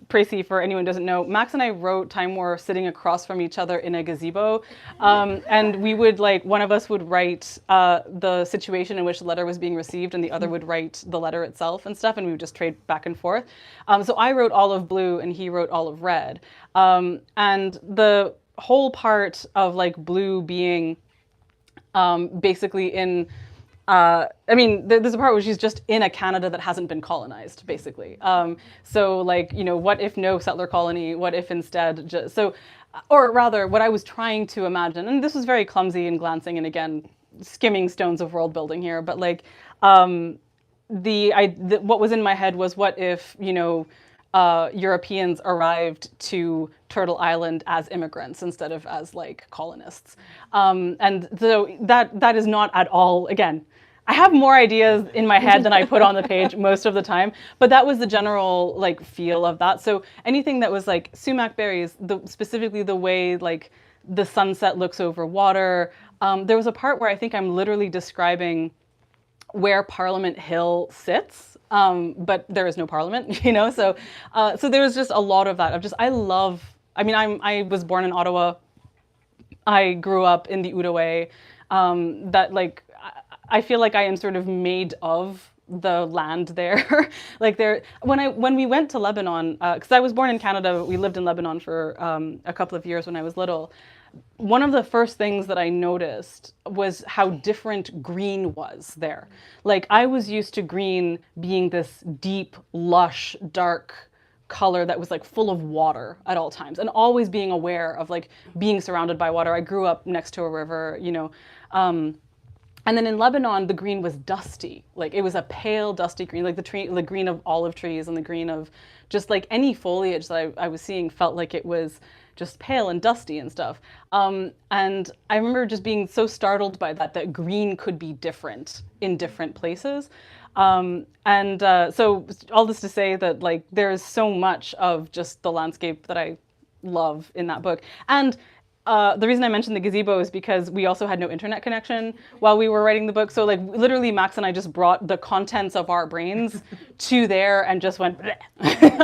[SPEAKER 3] précis for anyone who doesn't know, Max and I wrote Time War sitting across from each other in a gazebo. And we would like, one of us would write the situation in which the letter was being received, and the other would write the letter itself and stuff, and we would just trade back and forth. So I wrote olive blue and he wrote olive red. And the whole part of like blue being basically in, there's a part where she's just in a Canada that hasn't been colonized, basically. So like, what if no settler colony? What if instead or rather what I was trying to imagine, and this was very clumsy and glancing and again, skimming stones of world building here, but like, what was in my head was what if, Europeans arrived to Turtle Island as immigrants instead of as like colonists. And so that is not at all, again, I have more ideas in my head than I put on the page most of the time, but that was the general like feel of that. So anything that was like sumac berries, specifically the way like the sunset looks over water. There was a part where I think I'm literally describing where Parliament Hill sits, but there is no parliament, so there was just a lot of that of just, I was born in Ottawa. I grew up in the Outaouais, that like, I feel like I am sort of made of the land there. Like when we went to Lebanon, because I was born in Canada, we lived in Lebanon for a couple of years when I was little. One of the first things that I noticed was how different green was there. Like I was used to green being this deep, lush, dark color that was like full of water at all times, and always being aware of like being surrounded by water. I grew up next to a river, And then in Lebanon, the green was dusty. Like it was a pale, dusty green, like the green of olive trees and the green of just like any foliage that I was seeing felt like it was just pale and dusty and stuff. And I remember just being so startled by that green could be different in different places. So all this to say that like there is so much of just the landscape that I love in that book. And the reason I mentioned the gazebo is because we also had no internet connection while we were writing the book. So like literally Max and I just brought the contents of our brains to there and just went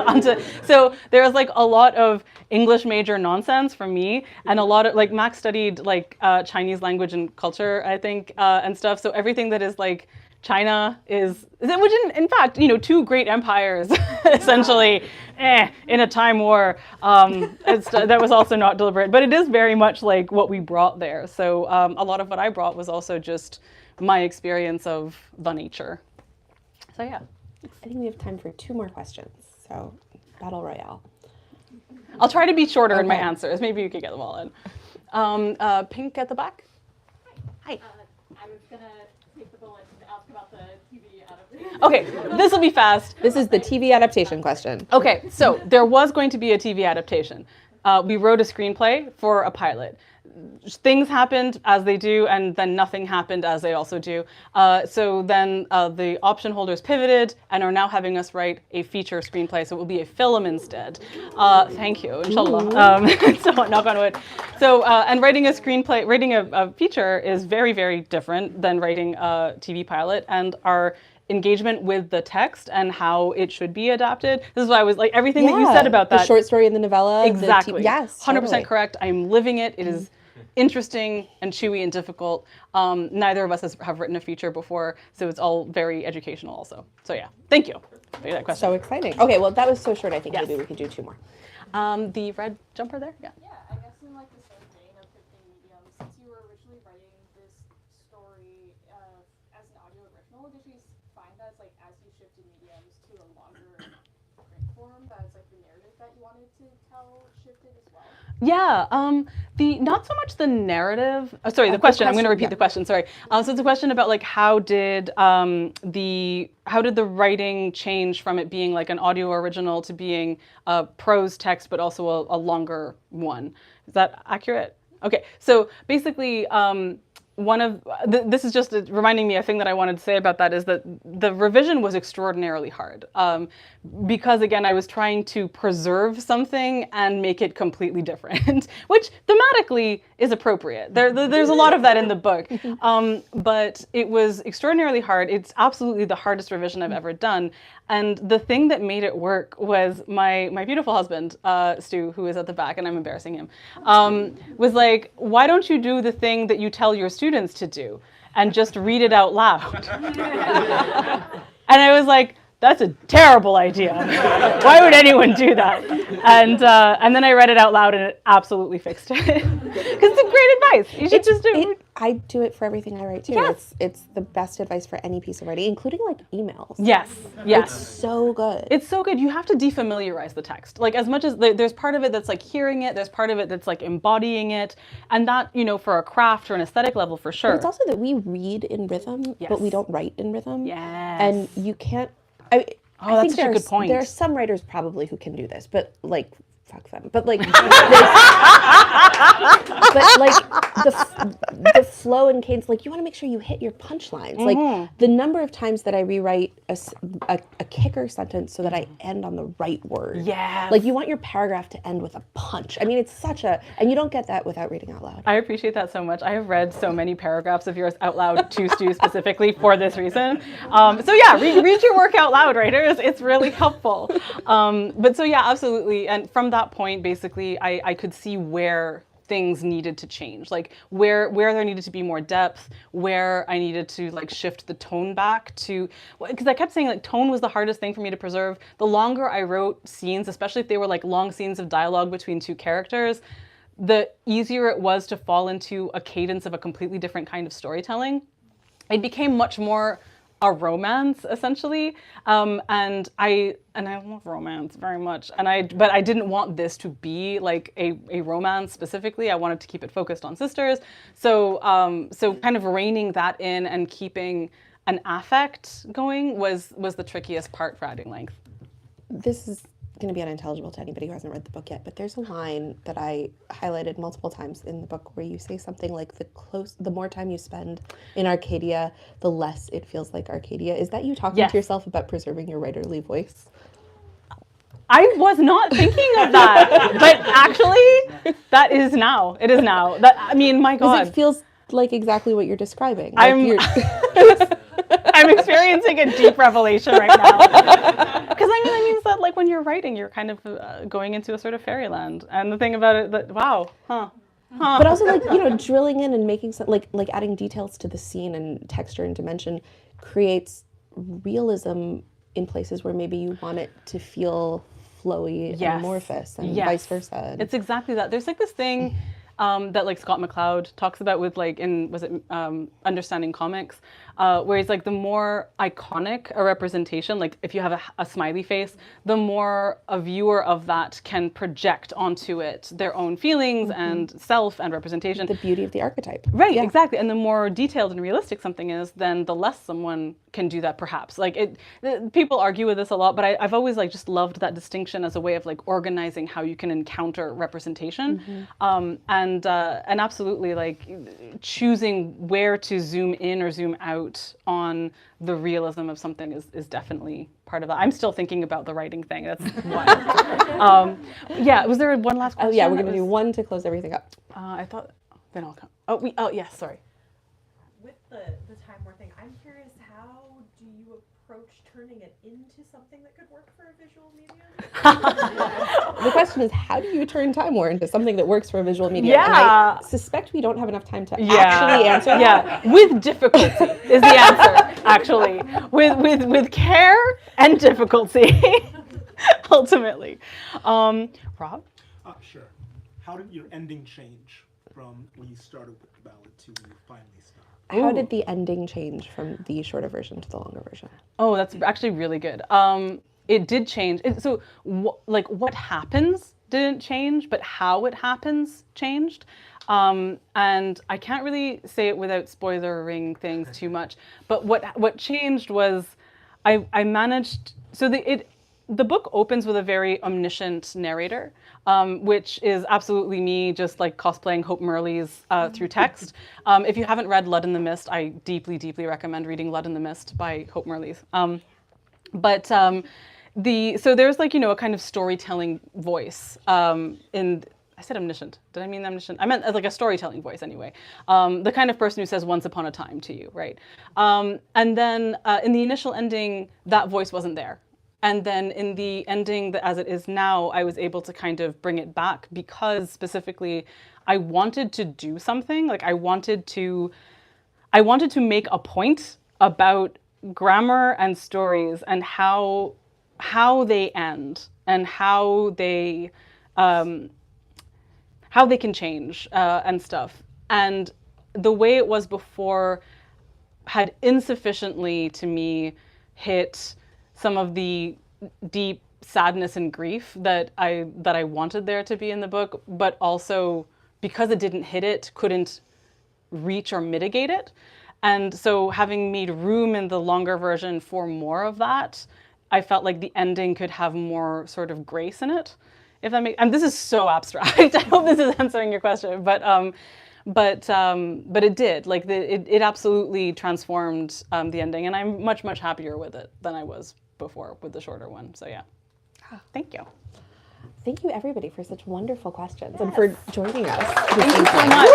[SPEAKER 3] onto. So there was like a lot of English major nonsense from me, and a lot of like Max studied like Chinese language and culture, I think, and stuff. So everything that is like China which in fact, two great empires, essentially, in a time war. That was also not deliberate, but it is very much like what we brought there. So a lot of what I brought was also just my experience of the nature. So yeah.
[SPEAKER 2] I think we have time for 2 more questions. So battle royale.
[SPEAKER 3] I'll try to be shorter in my
[SPEAKER 2] Okay.
[SPEAKER 3] answers. Maybe you could get them all in. Pink at the back. Hi.
[SPEAKER 4] I was gonna take the bullet and ask about the TV adaptation.
[SPEAKER 3] Okay, this will be fast.
[SPEAKER 2] This is the TV adaptation question.
[SPEAKER 3] Okay, so there was going to be a TV adaptation. We wrote a screenplay for a pilot. Things happened as they do, and then nothing happened as they also do. So then the option holders pivoted and are now having us write a feature screenplay, so it will be a film instead. Thank you, inshallah. So knock on wood. So, and writing a screenplay, writing a feature is very, very different than writing a TV pilot, and our engagement with the text and how it should be adapted. This is why I was like, everything that you said about that.
[SPEAKER 2] The short story and the novella.
[SPEAKER 3] Exactly.
[SPEAKER 2] Yes.
[SPEAKER 3] 100%
[SPEAKER 2] totally.
[SPEAKER 3] correct. I'm living it. It is interesting and chewy and difficult. Neither of us have written a feature before, so it's all very educational also. So yeah, thank you for that question.
[SPEAKER 2] So exciting. Okay, well, that was so short. I think
[SPEAKER 3] Yes.
[SPEAKER 2] maybe we could do 2 more.
[SPEAKER 3] The red jumper there? Yeah.
[SPEAKER 4] Yeah, I guess in like the same vein of shifting mediums, since you were originally writing this story as an audio original, did you find that like as you shifted mediums to a longer print form, that's like the narrative that you wanted to tell shifted as well?
[SPEAKER 3] Yeah, not so much the narrative. Oh, sorry, the question. I'm going to repeat the question. Sorry. So it's a question about like how did the writing change from it being like an audio original to being a prose text, but also a longer one. Is that accurate? Okay. So basically, this is just reminding me a thing that I wanted to say about that is that the revision was extraordinarily hard because again I was trying to preserve something and make it completely different, which thematically is appropriate. There's a lot of that in the book, but it was extraordinarily hard. It's absolutely the hardest revision I've ever done. And the thing that made it work was my beautiful husband, Stu, who is at the back, and I'm embarrassing him, was like, why don't you do the thing that you tell your students to do and just read it out loud? And I was like, that's a terrible idea. Why would anyone do that? And then I read it out loud and it absolutely fixed it. Because it's great advice. You should just do it.
[SPEAKER 2] I do it for everything I write too.
[SPEAKER 3] Yes.
[SPEAKER 2] It's the best advice for any piece of writing, including like emails.
[SPEAKER 3] Yes.
[SPEAKER 2] It's so good.
[SPEAKER 3] It's so good. You have to defamiliarize the text. Like as much as there's part of it that's like hearing it, there's part of it that's like embodying it. And that, for a craft or an aesthetic level for sure.
[SPEAKER 2] But it's also that we read in rhythm,
[SPEAKER 3] Yes.
[SPEAKER 2] but we don't write in rhythm.
[SPEAKER 3] Yes.
[SPEAKER 2] And you can't,
[SPEAKER 3] Oh, that's such a good point.
[SPEAKER 2] There are some writers probably who can do this, but like, fuck them. But like, the flow and cadence, like you want to make sure you hit your punchlines. Like the number of times that I rewrite a kicker sentence so that I end on the right word.
[SPEAKER 3] Yes.
[SPEAKER 2] Like you want your paragraph to end with a punch. I mean, it's and you don't get that without reading out loud.
[SPEAKER 3] I appreciate that so much. I have read so many paragraphs of yours out loud to Stu specifically for this reason. So yeah, read your work out loud, writers. It's really helpful. But so yeah, absolutely. And from that point, basically, I could see where things needed to change, like where there needed to be more depth, where I needed to like shift the tone back to, because I kept saying like tone was the hardest thing for me to preserve. The longer I wrote scenes, especially if they were like long scenes of dialogue between two characters, the easier it was to fall into a cadence of a completely different kind of storytelling. It became much more a romance essentially, and I love romance very much, but I didn't want this to be like a romance specifically. I wanted to keep it focused on sisters, so kind of reining that in and keeping an affect going was the trickiest part for adding length.
[SPEAKER 2] This is going to be unintelligible to anybody who hasn't read the book yet, but there's a line that I highlighted multiple times in the book where you say something like the more time you spend in Arcadia, the less it feels like Arcadia. Is that you talking to yourself about preserving your writerly voice?
[SPEAKER 3] I was not thinking of that, but actually, that is now. It is now. That, I mean, my God.
[SPEAKER 2] Because it feels like exactly what you're describing. Like
[SPEAKER 3] I'm experiencing a deep revelation right now. Because that means that like when you're writing, you're kind of going into a sort of fairyland. And the thing about it, that wow, huh.
[SPEAKER 2] But also like, drilling in and making some, like adding details to the scene and texture and dimension creates realism in places where maybe you want it to feel flowy and amorphous and vice versa.
[SPEAKER 3] It's exactly that. There's like this thing that like Scott McCloud talks about with like Understanding Comics, where he's like the more iconic a representation, like if you have a smiley face, the more a viewer of that can project onto it their own feelings and self and representation.
[SPEAKER 2] The beauty of the archetype.
[SPEAKER 3] Right, exactly. And the more detailed and realistic something is, then the less someone can do that perhaps. Like people argue with this a lot, but I've always like just loved that distinction as a way of like organizing how you can encounter representation. And absolutely like choosing where to zoom in or zoom out on the realism of something is definitely part of that. I'm still thinking about the writing thing. That's why. Was there one last question?
[SPEAKER 2] Oh yeah, we're going to do one to close everything up.
[SPEAKER 3] I thought, then I'll come. Yes, sorry.
[SPEAKER 6] With the Time War thing, I'm curious, how do you approach turning it into something that could work for a visual medium?
[SPEAKER 2] The question is, how do you turn Time War into something that works for a visual medium?
[SPEAKER 3] Yeah.
[SPEAKER 2] And I suspect we don't have enough time to actually answer that.
[SPEAKER 3] Yeah, with difficulty is the answer, actually. With care and difficulty, ultimately. Rob?
[SPEAKER 7] Sure. How did your ending change from when you started with the ballad to when you finally stopped?
[SPEAKER 2] How did the ending change from the shorter version to the longer version?
[SPEAKER 3] Oh, that's actually really good. It did change. So what happens didn't change, but how it happens changed. And I can't really say it without spoilering things too much. But what changed was I managed. So the book opens with a very omniscient narrator, which is absolutely me just like cosplaying Hope Merleys through text. If you haven't read Blood in the Mist, I deeply, deeply recommend reading Blood in the Mist by Hope Merleys. So there's like, a kind of storytelling voice I said omniscient. Did I mean omniscient? I meant like a storytelling voice anyway. The kind of person who says once upon a time to you, right? And then in the initial ending, that voice wasn't there. And then in the ending, as it is now, I was able to kind of bring it back because specifically I wanted to do something. Like I wanted to make a point about grammar and stories and how they end and how they can change and stuff. And the way it was before had insufficiently, to me, hit some of the deep sadness and grief that I wanted there to be in the book, but also because it didn't hit it, couldn't reach or mitigate it. And so having made room in the longer version for more of that, I felt like the ending could have more sort of grace in it. If that makes, and this is so abstract. I hope this is answering your question, but it did. Like it absolutely transformed the ending, and I'm much happier with it than I was before with the shorter one. So yeah, thank you.
[SPEAKER 2] Thank you everybody for such wonderful questions and for joining us.
[SPEAKER 3] Thank you so much.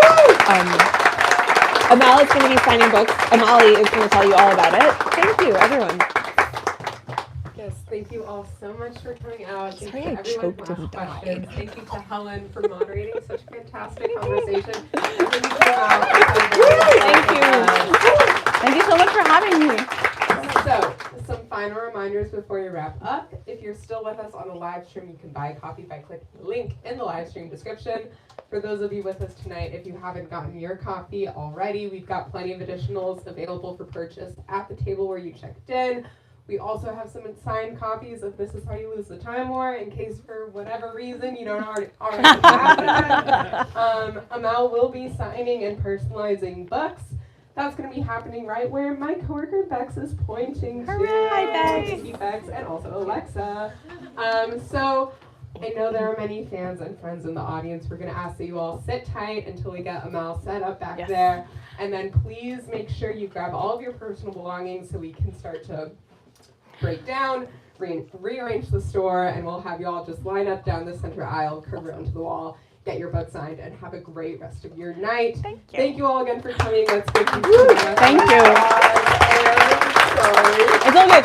[SPEAKER 2] Amal is going to be signing books. Amali is going to tell you all about it. Thank you, everyone.
[SPEAKER 1] Yes, thank you all so much for coming out. Thank
[SPEAKER 2] Sorry,
[SPEAKER 1] you
[SPEAKER 2] I
[SPEAKER 1] to everyone
[SPEAKER 2] choked
[SPEAKER 1] who
[SPEAKER 2] and
[SPEAKER 1] asked
[SPEAKER 2] died.
[SPEAKER 1] questions. Thank you to Helen for moderating such a fantastic conversation. Thank
[SPEAKER 3] Thank you so much for having me.
[SPEAKER 1] So, some final final reminders before we wrap up. If you're still with us on the live stream, you can buy a copy by clicking the link in the live stream description. For those of you with us tonight, if you haven't gotten your copy already, we've got plenty of additionals available for purchase at the table where you checked in. We also have some signed copies of This Is How You Lose the Time War, in case for whatever reason you don't already have that. Amal will be signing and personalizing books. That's going to be happening right where my coworker Bex is pointing to.
[SPEAKER 2] Hi, Bex.
[SPEAKER 1] Thank you, Bex, and also Alexa. So I know there are many fans and friends in the audience. We're going to ask that you all sit tight until we get Amal set up back
[SPEAKER 3] Yes.
[SPEAKER 1] there. And then please make sure you grab all of your personal belongings so we can start to break down, rearrange the store, and we'll have you all just line up down the center aisle, curve around to the wall, get your book signed, and have a great rest of your night. Thank you all again for coming. Let's give you
[SPEAKER 3] Thank you. It's all good.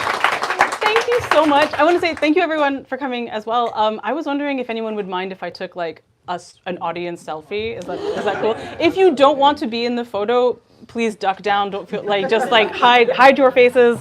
[SPEAKER 3] Thank you so much. I want to say thank you everyone for coming as well. I was wondering if anyone would mind if I took like an audience selfie. Is that cool? If you don't want to be in the photo, please duck down. Don't feel like just like hide your faces.